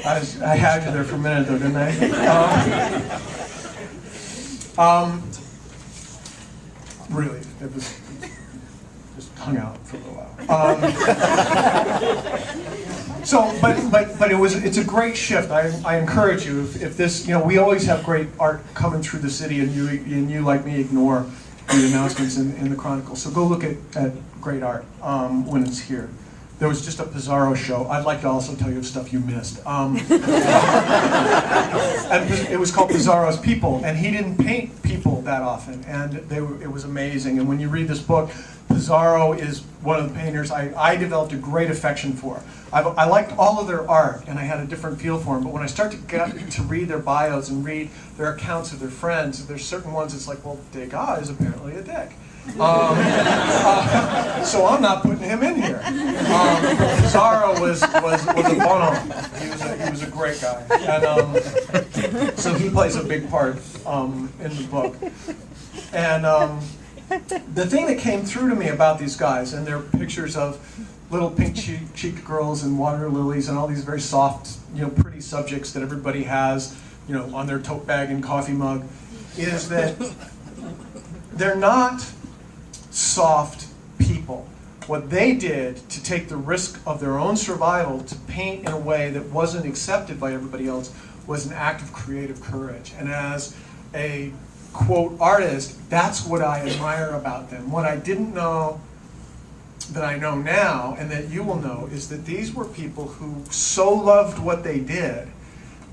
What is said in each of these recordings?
I had you there for a minute though, didn't I? Really, it was just hung out for a little while. But it's a great shift. I encourage you, if this, we always have great art coming through the city, and you like me ignore the announcements in the Chronicle. So go look at great art when it's here. There was just a Pizarro show. I'd like to also tell you stuff you missed. And it was called Pizarro's People, and he didn't paint people that often, and it was amazing. And when you read this book, Pizarro is one of the painters I developed a great affection for. I liked all of their art, and I had a different feel for them, but when I start to get to read their bios and read their accounts of their friends, there's certain ones it's like, well, Degas is apparently a dick. So I'm not putting him in here. Pizarro was a bono. He was a great guy, and so he plays a big part in the book. And the thing that came through to me about these guys, and their pictures of little pink-cheeked girls and water lilies and all these very soft, pretty subjects that everybody has, on their tote bag and coffee mug, is that they're not soft people. What they did to take the risk of their own survival to paint in a way that wasn't accepted by everybody else was an act of creative courage. And as a, quote, artist, that's what I admire about them. What I didn't know that I know now, and that you will know, is that these were people who so loved what they did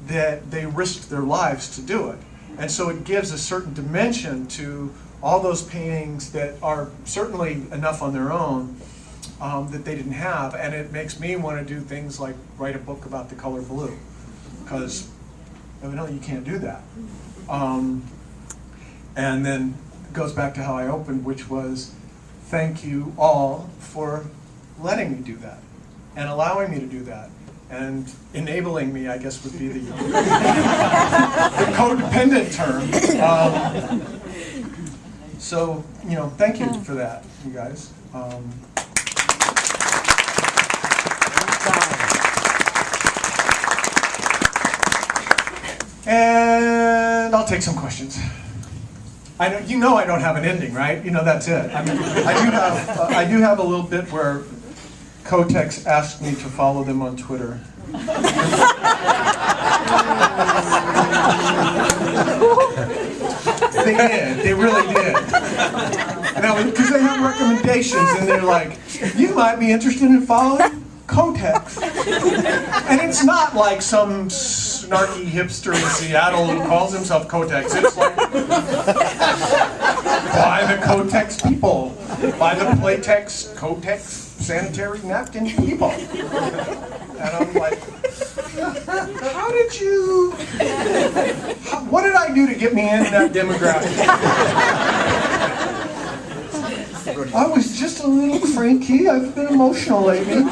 that they risked their lives to do it. And so it gives a certain dimension to all those paintings that are certainly enough on their own that they didn't have, and it makes me want to do things like write a book about the color blue, because evidently you can't do that. And then it goes back to how I opened, which was thank you all for letting me do that and allowing me to do that. And enabling me, I guess, would be the codependent term. So, thank you for that, you guys. And I'll take some questions. I know, I don't have an ending, right? That's it. I do have a little bit where Kotex asked me to follow them on Twitter. They did. They really did. Because they have recommendations, and they're like, you might be interested in following Kotex. And it's not like some snarky hipster in Seattle who calls himself Kotex. It's like, by the Kotex people. By the Playtex, Kotex sanitary napkin people. And I'm like, how did you... what did I do to get me into that demographic? I was just a little cranky. I've been emotional lately.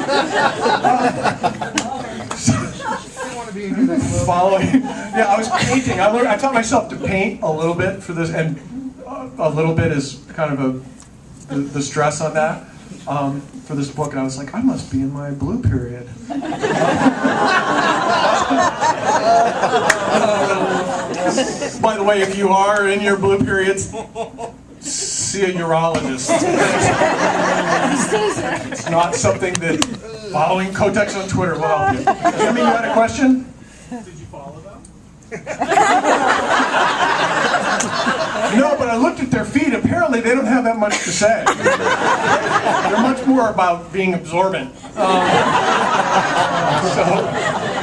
Following, yeah, I was painting. I taught myself to paint a little bit for this, and a little bit is kind of the stress on that for this book. And I was like, I must be in my blue period. By the way, if you are in your blue periods, see a urologist. It's not something that following Kotex on Twitter will help you. Jimmy, you had a question? Did you follow them? No, but I looked at their feed. Apparently, they don't have that much to say. They're much more about being absorbent. So.